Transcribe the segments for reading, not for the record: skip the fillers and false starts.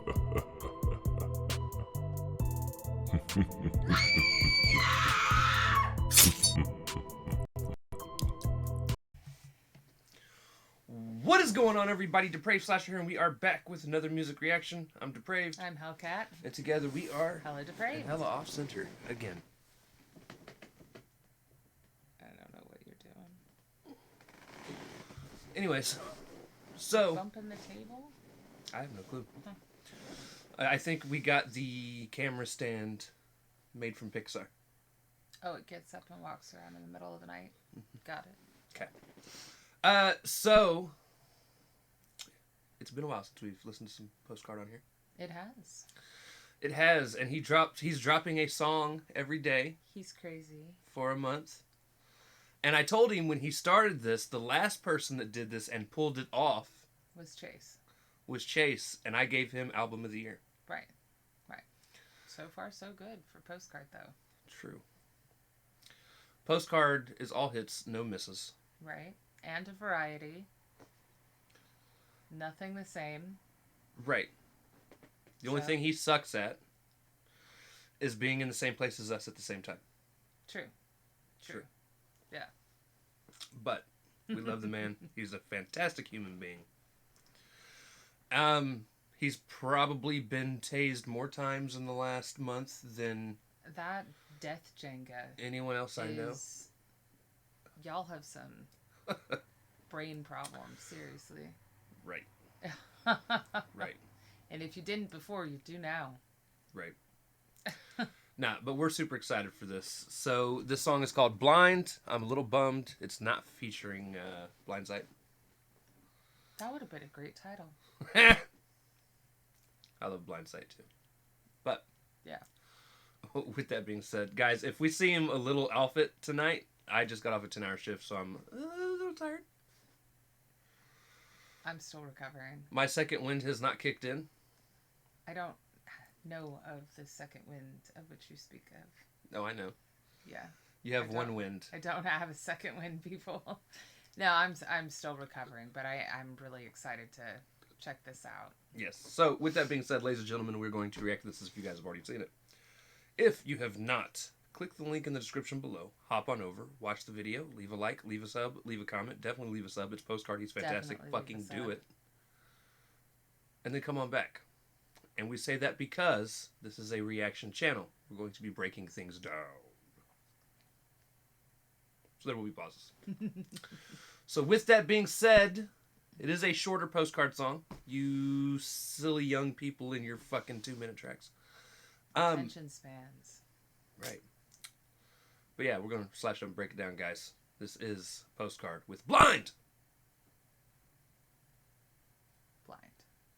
What is going on, everybody? Depraved Slasher here, and we are back with another music reaction. I'm Depraved. I'm Hellcat. And together we are HellaDepraved. and Hella Off Center again. I don't know what you're doing. Anyways, so Bumping the table? I have no clue. Huh. I think we got the camera stand made from Pixar. Oh, it gets up and walks around in the middle of the night. Got it. Okay. So it's been a while since we've listened to some Postcard on here. It has. It has, and he's dropping a song every day. He's crazy. For a month. And I told him when he started this, the last person that did this and pulled it off was Chase, and I gave him Album of the Year. Right. So far, so good for Postcard, though. True. Postcard is all hits, no misses. Right. And a variety. Nothing the same. Right. The only thing he sucks at is being in the same place as us at the same time. True. Yeah. But we love the man. He's a fantastic human being. He's probably been tased more times in the last month than That Death Jenga anyone else I know. Y'all have some brain problems, seriously. Right. Right. And if you didn't before, you do now. Right. Nah, but we're super excited for this. So this song is called Blind. I'm a little bummed it's not featuring Blindsight. That would have been a great title. I love Blindsight too. But yeah. With that being said, guys, if we see him a little outfit tonight, I just got off a 10-hour shift, so I'm a little tired. I'm still recovering. My second wind has not kicked in. I don't know of the second wind of which you speak of. No, I know. Yeah. You have one wind. I don't have a second wind, people. No, I'm still recovering, but I'm really excited to check this out. Yes. So, with that being said, ladies and gentlemen, we're going to react to this as if you guys have already seen it. If you have not, click the link in the description below. Hop on over, watch the video, leave a like, leave a sub, leave a comment. Definitely leave a sub. It's Postcard. He's fantastic. Fucking do it. And then come on back. And we say that because this is a reaction channel. We're going to be breaking things down. So there will be pauses. So with that being said, it is a shorter Postcard song. You silly young people in your fucking 2-minute tracks. Attention spans. Right. But yeah, we're going to slash up and break it down, guys. This is Postcard with Blind.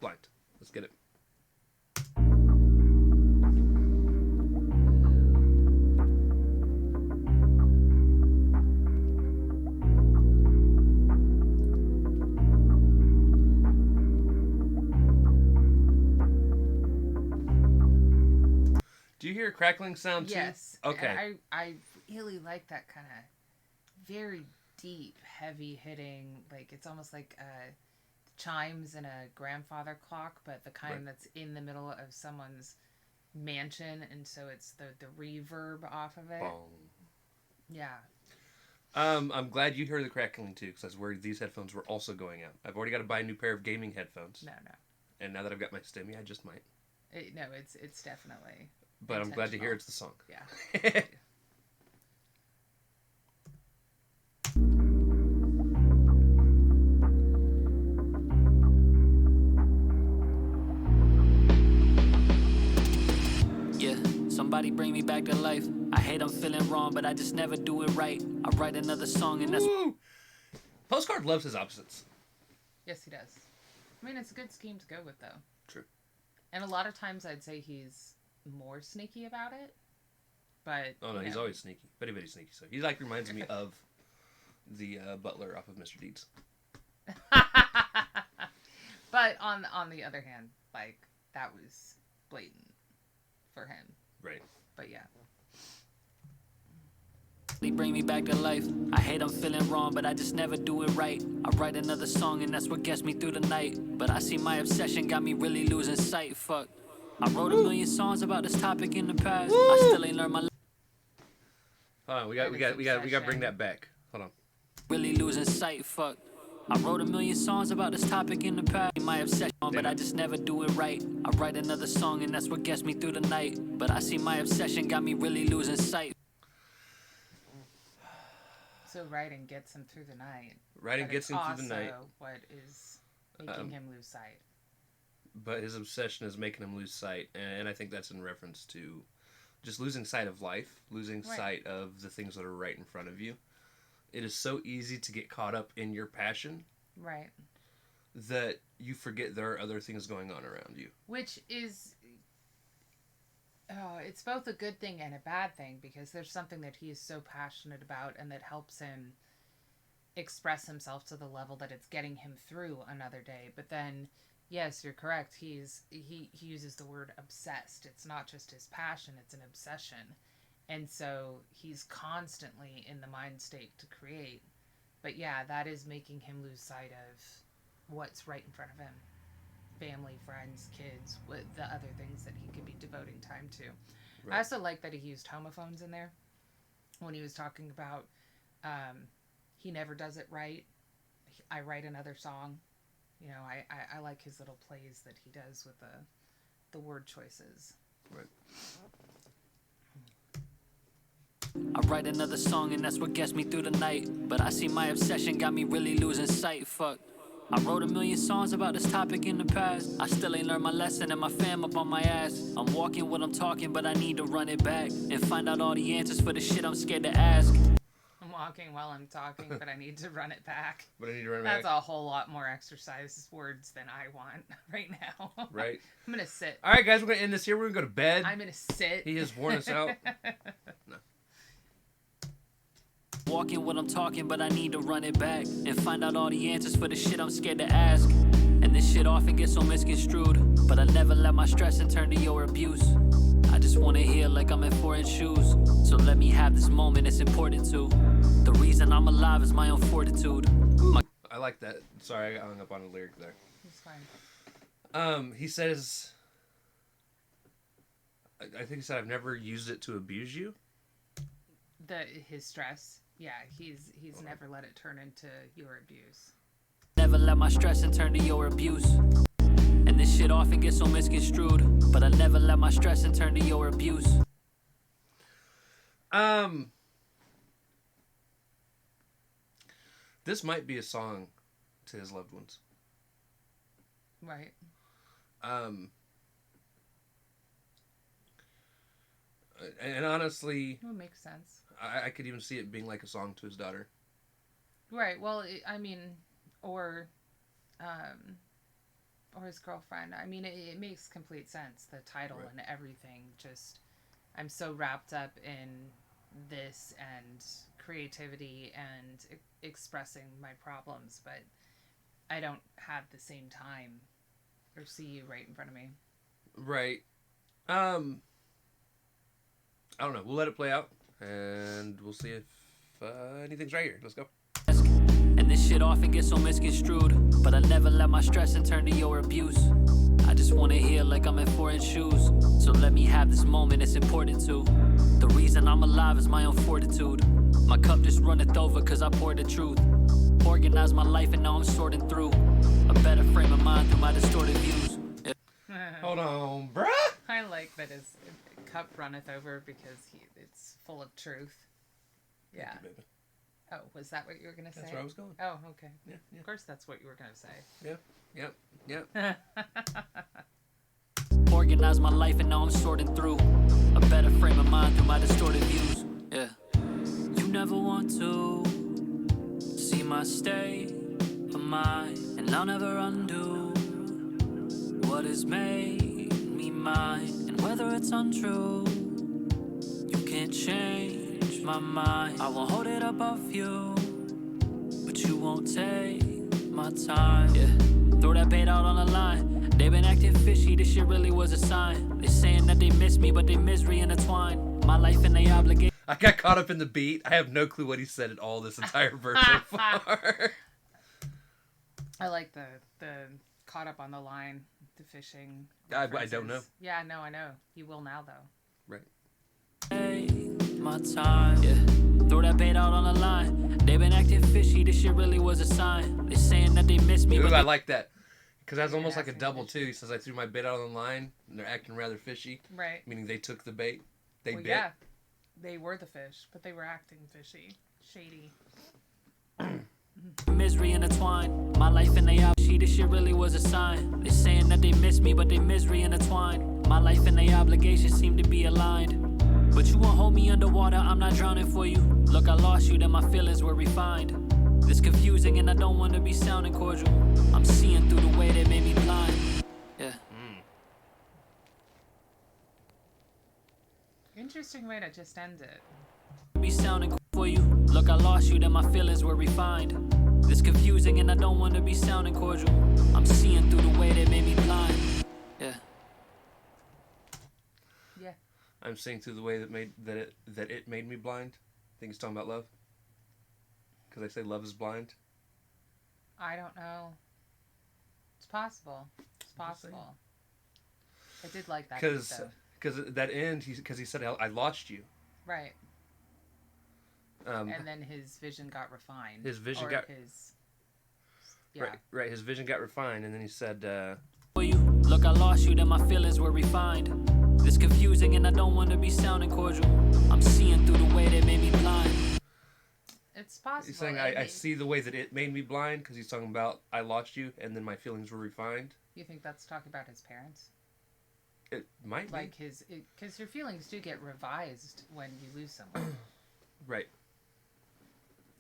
Blind. Let's get it. Do you hear a crackling sound too? Yes. Okay. And I really like that kind of very deep, heavy hitting, like it's almost like chimes in a grandfather clock, but the kind that's in the middle of someone's mansion, and so it's the reverb off of it. Bong. Yeah. I'm glad you heard the crackling too, because that's where these headphones were also going out. I've already got to buy a new pair of gaming headphones. No. And now that I've got my stimmy, I just might. It's definitely. But I'm glad to hear it's the song. Yeah. Somebody bring me back to life. I hate I'm feeling wrong, but I just never do it right. I write another song and that's... Woo! Postcard loves his opposites. Yes, he does. I mean, it's a good scheme to go with, though. True. And a lot of times I'd say he's more sneaky about it. But oh no, he's always sneaky. Very, very sneaky. So he like reminds me of the butler off of Mr. Deeds. But on the other hand, like that was blatant for him. Right. But yeah. Bring me back to life. I hate I'm feeling wrong, but I just never do it right. I write another song and that's what gets me through the night. But I see my obsession got me really losing sight. Fuck. I wrote a million songs about this topic in the past. I still ain't learned my. Hold on, we got to bring that back. Hold on. Really losing sight. Fuck. I wrote a million songs about this topic in the past. My obsession, but I just never do it right. I write another song and that's what gets me through the night. But I see my obsession got me really losing sight. So writing gets him through the night. Writing gets him through the night. Also, what is making him lose sight? But his obsession is making him lose sight, and I think that's in reference to just losing sight of life, losing sight of the things that are right in front of you. It is so easy to get caught up in your passion, right, that you forget there are other things going on around you. Which is, it's both a good thing and a bad thing, because there's something that he is so passionate about and that helps him express himself to the level that it's getting him through another day. But then, yes, you're correct. He uses the word obsessed. It's not just his passion, it's an obsession. And so he's constantly in the mind state to create. But yeah, that is making him lose sight of what's right in front of him. Family, friends, kids, the other things that he could be devoting time to. Right. I also like that he used homophones in there when he was talking about he never does it right. I write another song. You know, I like his little plays that he does with the word choices. Right. I write another song and that's what gets me through the night. But I see my obsession got me really losing sight. Fuck. I wrote a million songs about this topic in the past. I still ain't learned my lesson and my fam up on my ass. I'm walking what I'm talking, but I need to run it back and find out all the answers for the shit I'm scared to ask. I'm walking while I'm talking, but I need to run it back. That's a whole lot more exercise words than I want right now. Right. I'm going to sit. All right, guys, we're going to end this here. We're going to go to bed. I'm going to sit. He has worn us out. No. Walking what I'm talking, but I need to run it back and find out all the answers for the shit I'm scared to ask. And this shit often gets so misconstrued, but I never let my stress and turn to your abuse. I just wanna heal like I'm in foreign shoes. So let me have this moment, it's important to. The reason I'm alive is my own fortitude. I like that. Sorry, I hung up on a lyric there. It's fine. He says, I think he said, I've never used it to abuse you. His stress. Yeah, he's never let it turn into your abuse. Never let my stress and turn to your abuse. And this shit often gets so misconstrued, but I never let my stress and turn to your abuse. This might be a song to his loved ones. Right. And honestly, it makes sense. I could even see it being like a song to his daughter. Right. Well, or his girlfriend. I mean, it makes complete sense. The title and everything. Just, I'm so wrapped up in this and creativity and expressing my problems, but I don't have the same time or see you right in front of me. Right. I don't know. We'll let it play out, and we'll see if anything's right here. Let's go. And this shit often gets so misconstrued, but I never let my stress and turn to your abuse. I just wanna heal like I'm in foreign shoes. So let me have this moment, it's important to. The reason I'm alive is my own fortitude. My cup just runneth over cause I poured the truth. Organized my life and now I'm sorting through a better frame of mind through my distorted views. Hold on, bruh. I like that his cup runneth over because it's full of truth. Yeah. Thank you, baby. Oh, was that what you were going to say? That's where I was going. Oh, okay. Yeah. Of course that's what you were going to say. Yep. Organize my life and now I'm sorting through a better frame of mind through my distorted views. Yeah. You never want to see my state of mind, and I'll never undo what has made me mine. And whether it's untrue, you can't change my mind. I won't hold it above you, but you won't take my time. Yeah. Throw that bait out on the line. They been acting fishy, this shit really was a sign. They saying that they miss me, but they misery intertwined. My life and they obligate. I got caught up in the beat. I have no clue what he said at all this entire verse so far. I like the caught up on the line, the fishing. I don't know. Yeah, no, I know. You will now, though. Right. Hey, my time. Yeah. Throw that bait out on the line. They been acting fishy. This shit really was a sign. They saying that they miss me. Ooh, But I like that. Because that's almost like a acting double, fishy. too. He says, I threw my bait out on the line, and they're acting rather fishy. Right. Meaning they took the bait. They bit. Yeah. They were the fish, but they were acting fishy. Shady. misery intertwined. My life and they she this shit really was a sign. They saying that they miss me, but they misery intertwined. My life and they obligations seem to be aligned. But you won't hold me underwater, I'm not drowning for you. Look, I lost you, then my feelings were refined. This confusing and I don't want to be sounding cordial. I'm seeing through the way they made me blind. Yeah. Interesting way to just end it. Be sounding for you. Look, I lost you, then my feelings were refined. This confusing and I don't want to be sounding cordial. I'm seeing through the way they made me blind. Yeah. Yeah. I'm seeing through the way that it made me blind. I think he's talking about love. Because they say love is blind. I don't know. It's possible. It's possible. I did like that. Because that end, because he said, I lost you. Right. And then his vision got refined. His vision Yeah. Right. His vision got refined, and then he said, For you, look, I lost you, then my feelings were refined. This confusing and I don't want to be sounding cordial. I'm seeing through the way they made me blind. It's possible. He's saying, I see the way that it made me blind, because he's talking about, I lost you, and then my feelings were refined. You think that's talking about his parents? It might be. Like because your feelings do get revised when you lose someone. Right.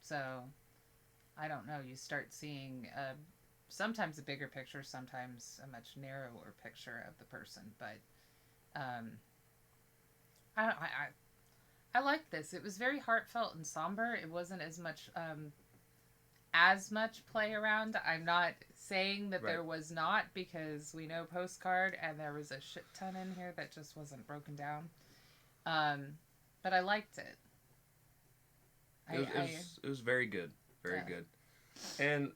So, I don't know. You start seeing sometimes a bigger picture, sometimes a much narrower picture of the person. But I like this. It was very heartfelt and somber. It wasn't as much play around. I'm not saying that there was not, because we know Postcard and there was a shit ton in here that just wasn't broken down. But I liked it. It was very good. Very good. And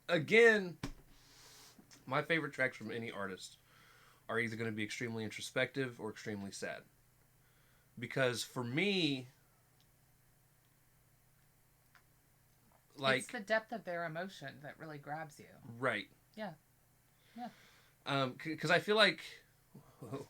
again, my favorite tracks from any artist are either going to be extremely introspective or extremely sad. Because for me, like, it's the depth of their emotion that really grabs you. Right. Yeah. Because I feel like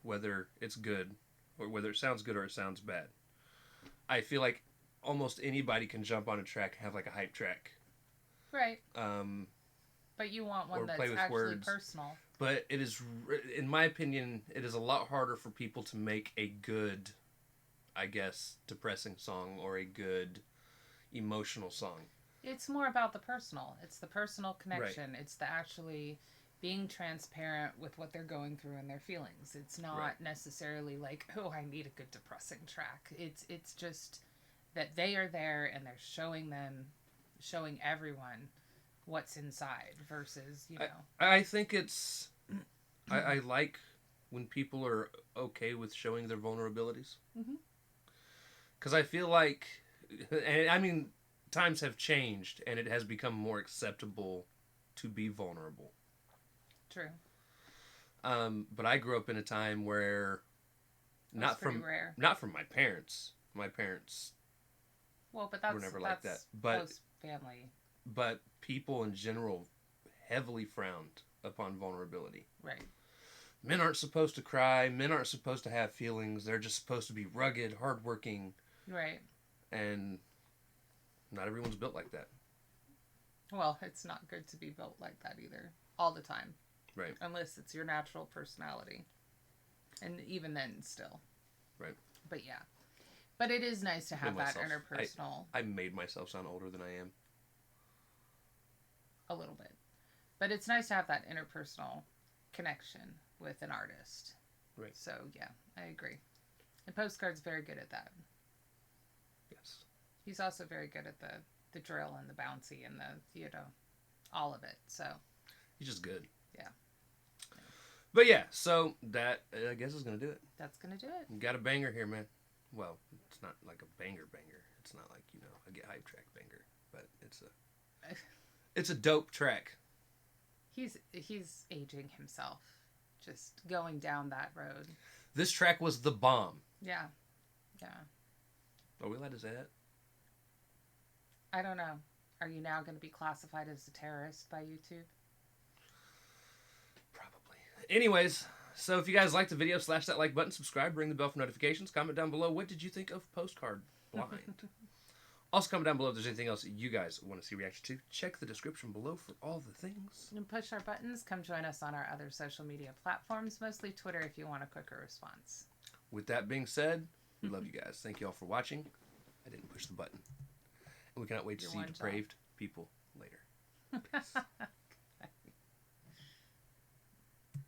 whether it's good or whether it sounds good or it sounds bad, I feel like almost anybody can jump on a track and have like a hype track. Right. But you want one that's actually words. Personal. But it is, in my opinion, it is a lot harder for people to make a good, I guess, depressing song or a good emotional song. It's more about the personal. It's the personal connection. Right. It's the actually being transparent with what they're going through and their feelings. It's not necessarily like, oh, I need a good depressing track. It's just that they are there and they're showing everyone what's inside versus, you know. I think it's, I like when people are okay with showing their vulnerabilities. Because I feel like, and I mean, times have changed and it has become more acceptable to be vulnerable. True. But I grew up in a time where not from my parents. My parents but were never like that. But family. But people in general heavily frowned upon vulnerability. Right. Men aren't supposed to cry. Men aren't supposed to have feelings. They're just supposed to be rugged, hardworking. Right. And not everyone's built like that. Well, it's not good to be built like that either. All the time. Right. Unless it's your natural personality. And even then, still. Right. But yeah. But it is nice to have that interpersonal... I made myself sound older than I am. A little bit. But it's nice to have that interpersonal connection with an artist. Right. So, yeah, I agree. And Postcard's very good at that. Yes. He's also very good at the drill and the bouncy and the, all of it. So... He's just good. Yeah. But yeah, so that, I guess, is going to do it. That's going to do it. You got a banger here, man. Well, it's not like a banger. It's not like, you know, a Get Hype track banger, but it's a dope track. He's aging himself, just going down that road. This track was the bomb. Yeah. Are we allowed to say that? I don't know. Are you now going to be classified as a terrorist by YouTube? Probably. Anyways, so if you guys liked the video, slash that like button, subscribe, ring the bell for notifications, comment down below, what did you think of Postcard Blind? Also, comment down below if there's anything else that you guys want to see reaction to. Check the description below for all the things. And push our buttons. Come join us on our other social media platforms, mostly Twitter if you want a quicker response. With that being said, we love you guys. Thank you all for watching. I didn't push the button. And we cannot wait to see depraved people later. Peace.